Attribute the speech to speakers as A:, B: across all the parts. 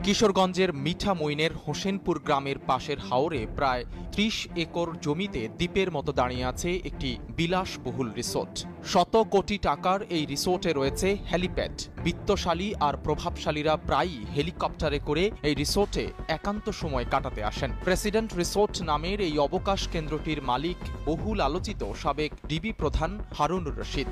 A: কিশোরগঞ্জের মিঠামইনের হোসেনপুর গ্রামের পাশের হাওরে প্রায় ৩০ একর জমিতে দ্বীপের মতো দাঁড়িয়ে আছে একটি বিলাসবহুল রিসোর্ট। শত কোটি টাকার এই রিসোর্টে রয়েছে হেলিপ্যাড। বিত্তশালী আর প্রভাবশালীরা প্রায়ই হেলিকপ্টারে করে এই রিসোর্টে একান্ত সময় কাটাতে আসেন। প্রেসিডেন্ট রিসোর্ট নামের এই অবকাশ কেন্দ্রটির মালিক বহুল আলোচিত সাবেক ডিবি প্রধান হারুনুর রশিদ।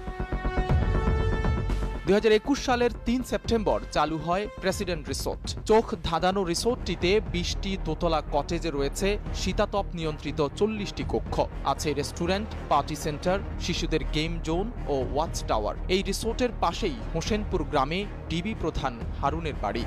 A: ২০২১ সালের ৩ সেপ্টেম্বর চালু হয় প্রেসিডেন্ট রিসোর্ট। চোখ ধাঁধানো রিসোর্টটিতে ২০টি দোতলা কটেজে রয়েছে শীতাতপ নিয়ন্ত্রিত ৪০টি কক্ষ, আছে রেস্টুরেন্ট, পার্টি সেন্টার, শিশুদের গেম জোন ও ওয়াচ টাওয়ার। এই রিসোর্টের পাশেই হোসেনপুর গ্রামে ডিবি প্রধান হারুনের বাড়ি।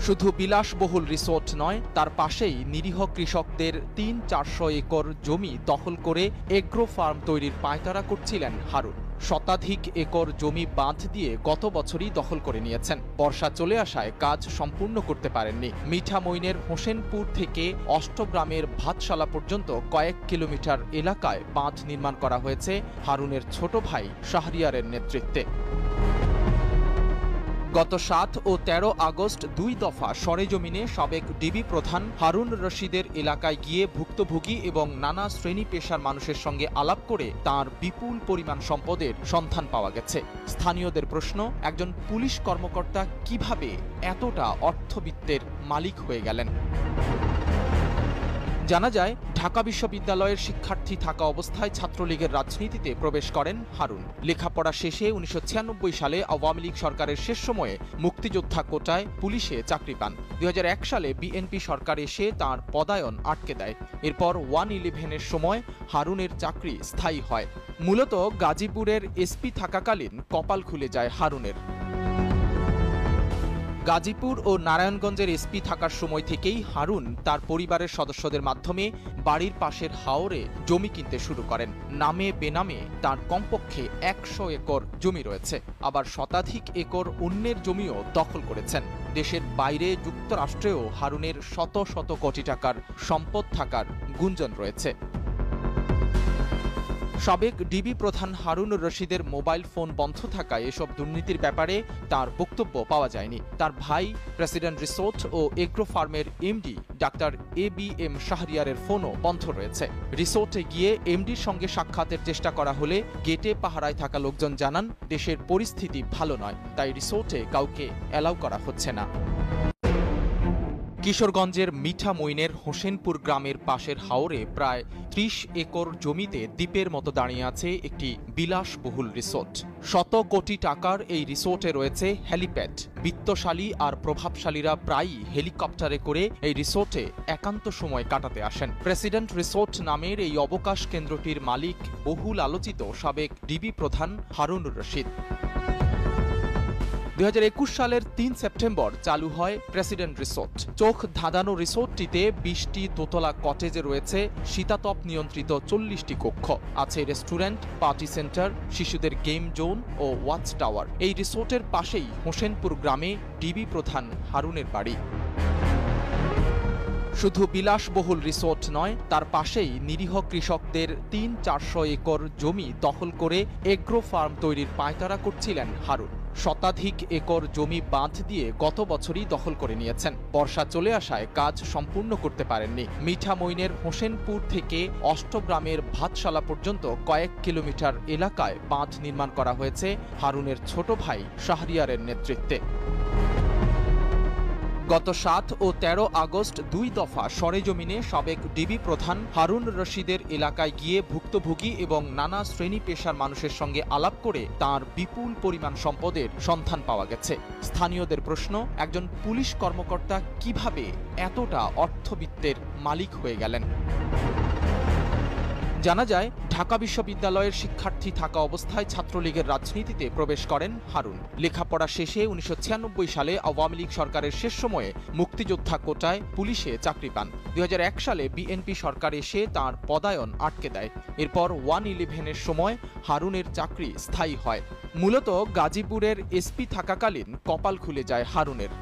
A: শুধু বিলাসবহুল রিসোর্ট নয়, তার পাশেই নিরীহ কৃষকদের ৩-৪০০ একর জমি দখল করে এগ্রো ফার্ম তৈরির পায়তারা করছিলেন হারুন। শতাধিক একর জমি বাঁধ দিয়ে গত বছরই দখল করে নিয়েছেন। বর্ষা চলে আসায় কাজ সম্পূর্ণ করতে পারেননি। মিঠামইনের হোসেনপুর থেকে অষ্টগ্রামের ভাতশালা পর্যন্ত কয়েক কিলোমিটার এলাকায় বাঁধ নির্মাণ করা হয়েছে হারুনের ছোট ভাই শাহরিয়ারের নেতৃত্বে। গত ৭ ও ১৩ আগস্ট ২ দফা সরেজমিনে সাবেক ডিবি প্রধান হারুন রশিদের এলাকায় গিয়ে ভুক্তভোগী এবং নানা শ্রেণী পেশার মানুষের সঙ্গে আলাপ করে তাঁর বিপুল পরিমাণ সম্পদের সন্ধান পাওয়া গেছে। স্থানীয়দের প্রশ্ন, একজন পুলিশ কর্মকর্তা কিভাবে এতটা অর্থবিত্তের মালিক হয়ে গেলেন? জানা যায়, ঢাকা বিশ্ববিদ্যালয়ের শিক্ষার্থী থাকা অবস্থায় ছাত্রলীগের রাজনীতিতে প্রবেশ করেন হারুন। লেখাপড়া শেষে ১৯৯৬ সালে আওয়ামী লীগ সরকারের শেষ সময়ে মুক্তিযোদ্ধা কোটায় পুলিশে চাকরি পান। ২০০১ সালে বিএনপি সরকার এসে তাঁর পদায়ন আটকে দেয়। এরপর 1-11-এর সময় হারুনের চাকরি স্থায়ী হয়। মূলত গাজীপুরের এসপি থাকাকালীন কপাল খুলে যায় হারুনের। গাজীপুর ও নারায়ণগঞ্জের এসপি থাকার সময় থেকেই হারুন তার পরিবারের সদস্যদের মাধ্যমে বাড়ির পাশের হাওরে জমি কিনতে শুরু করেন। নামে বেনামে তার কমপক্ষে ১০০ একর জমি রয়েছে, আবার শতাধিক একর অন্যের জমিও দখল করেছেন। দেশের বাইরে যুক্তরাষ্ট্রেও হারুনের শত শত কোটি টাকার সম্পদ থাকার গুঞ্জন রয়েছে। সাবেক ডিবি প্রধান হারুনুর রশিদের মোবাইল ফোন বন্ধ থাকায় এসব দুর্নীতির ব্যাপারে তার বক্তব্য পাওয়া যায়নি। তার ভাই প্রেসিডেন্ট রিসোর্ট ও এগ্রো ফার্মের এমডি ডাক্তার ABM শাহরিয়ারের ফোনও বন্ধ রয়েছে। রিসোর্টে গিয়ে এমডির সঙ্গে সাক্ষাতের চেষ্টা করা হলে গেটে পাহারায় থাকা লোকজন জানান, দেশের পরিস্থিতি ভালো নয়, তাই রিসোর্টে কাউকে অ্যালাউ করা হচ্ছে না। কিশোরগঞ্জের মিঠামইনের হোসেনপুর গ্রামের পাশের হাওরে প্রায় ৩০ একর জমিতে দ্বীপের মতো দাঁড়িয়ে আছে একটি বিলাসবহুল রিসোর্ট। শত কোটি টাকার এই রিসোর্টে রয়েছে হেলিপ্যাড। বিত্তশালী আর প্রভাবশালীরা প্রায়ই হেলিকপ্টারে করে এই রিসোর্টে একান্ত সময় কাটাতে আসেন। প্রেসিডেন্ট রিসোর্ট নামের এই অবকাশ কেন্দ্রটির মালিক বহুল আলোচিত সাবেক ডিবি প্রধান হারুনুর রশিদ। ২০২১ সালের ৩ সেপ্টেম্বর চালু হয় প্রেসিডেন্ট রিসোর্ট। চোখ ধাঁধানো রিসোর্টটিতে ২০টি দোতলা কটেজে রয়েছে শীতাতপ নিয়ন্ত্রিত ৪০টি কক্ষ, আছে রেস্টুরেন্ট, পার্টি সেন্টার, শিশুদের গেম জোন ও ওয়াচ টাওয়ার। এই রিসোর্টের পাশেই হোসেনপুর গ্রামে ডিবি প্রধান হারুনের বাড়ি। শুধু বিলাসবহুল রিসোর্ট নয়, তার পাশেই নিরীহ কৃষকদের ৩-৪০০ একর জমি দখল করে এগ্রো ফার্ম তৈরির পায়তারা করছিলেন হারুন। শতাধিক একর জমি বাঁধ দিয়ে গত বছরই দখল করে নিয়েছেন। বর্ষা চলে আসায় কাজ সম্পূর্ণ করতে পারেননি। মিঠামইনের হোসেনপুর থেকে অষ্টগ্রামের ভাতশালা পর্যন্ত কয়েক কিলোমিটার এলাকায় বাঁধ নির্মাণ করা হয়েছে হারুনের ছোট ভাই শাহরিয়ারের নেতৃত্বে। গত ৭ ও ১৩ আগস্ট ২ দফা সরেজমিনে সাবেক ডিবি প্রধান হারুন রশিদের এলাকায় গিয়ে ভুক্তভোগী এবং নানা শ্রেণী পেশার মানুষের সঙ্গে আলাপ করে তাঁর বিপুল পরিমাণ সম্পদের সন্ধান পাওয়া গেছে। স্থানীয়দের প্রশ্ন, একজন পুলিশ কর্মকর্তা কিভাবে এতটা অর্থবিত্তের মালিক হয়ে গেলেন? জানা যায়, ঢাকা বিশ্ববিদ্যালয়ের শিক্ষার্থী থাকা অবস্থায় ছাত্রলীগের রাজনীতিতে প্রবেশ করেন হারুন। লেখাপড়া শেষে ১৯৯৬ সালে আওয়ামী লীগ সরকারের শেষ সময়ে মুক্তিযোদ্ধা কোটায় পুলিশে চাকরি পান। ২০০১ সালে বিএনপি সরকার এসে তাঁর পদায়ন আটকে দেয়। এরপর 1-11-এর সময় হারুনের চাকরি স্থায়ী হয়। মূলত গাজীপুরের এসপি থাকাকালীন কপাল খুলে যায় হারুনের।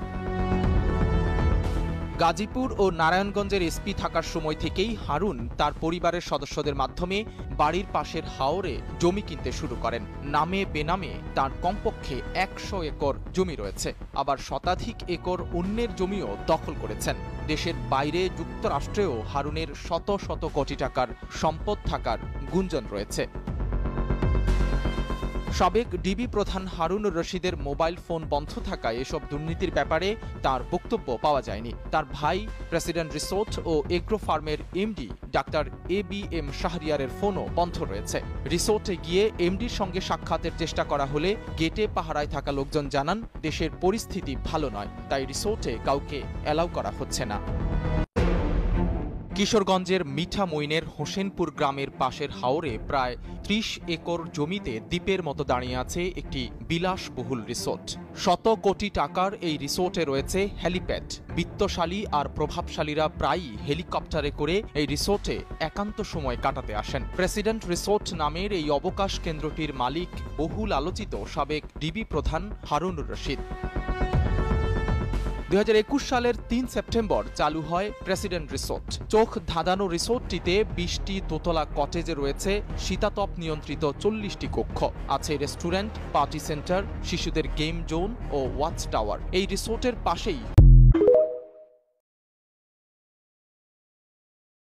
A: গাজীপুর ও নারায়ণগঞ্জের এসপি থাকার সময় থেকেই হারুন তার পরিবারের সদস্যদের মাধ্যমে বাড়ির পাশের হাওরে জমি কিনতে শুরু করেন। নামে বেনামে তার কমপক্ষে ১০০ একর জমি রয়েছে, আবার শতাধিক একর অন্যের জমিও দখল করেছেন। দেশের বাইরে যুক্তরাষ্ট্রেও হারুনের শত শত কোটি টাকার সম্পদ থাকার গুঞ্জন রয়েছে। সাবেক ডিবি প্রধান হারুনুর রশিদের মোবাইল ফোন বন্ধ থাকায় এসব দুর্নীতির ব্যাপারে তার বক্তব্য পাওয়া যায়নি। তার ভাই প্রেসিডেন্ট রিসোর্ট ও এগ্রো ফার্মের এমডি ডাক্তার ABM শাহরিয়ারের ফোনও বন্ধ রয়েছে। রিসোর্টে গিয়ে এমডির সঙ্গে সাক্ষাতের চেষ্টা করা হলে গেটে পাহারায় থাকা লোকজন জানান দেশের পরিস্থিতি ভালো নয়, তাই রিসোর্টে কাউকে অ্যালাউ করা হচ্ছে না। কিশোরগঞ্জের মিঠামইনের হোসেনপুর গ্রামের পাশের হাওরে প্রায় ৩০ একর জমিতে দ্বীপের মতো দাঁড়িয়ে আছে একটি বিলাসবহুল রিসোর্ট। শত কোটি টাকার এই রিসোর্টে রয়েছে হেলিপ্যাড। বিত্তশালী আর প্রভাবশালীরা প্রায়ই হেলিকপ্টারে করে এই রিসোর্টে একান্ত সময় কাটাতে আসেন। প্রেসিডেন্ট রিসোর্ট নামের এই অবকাশ কেন্দ্রটির মালিক বহুল আলোচিত সাবেক ডিবি প্রধান হারুনুর রশিদ। ২০২১ সালের ৩ সেপ্টেম্বর চালু হয় প্রেসিডেন্ট রিসোর্ট। চোখ ধাঁধানো রিসোর্টটিতে ২০টি দোতলা কটেজে রয়েছে শীতাতপ নিয়ন্ত্রিত ৪০টি কক্ষ, আছে রেস্টুরেন্ট, পার্টি সেন্টার, শিশুদের গেম জোন ও ওয়াচ টাওয়ার। এই রিসোর্টের পাশেই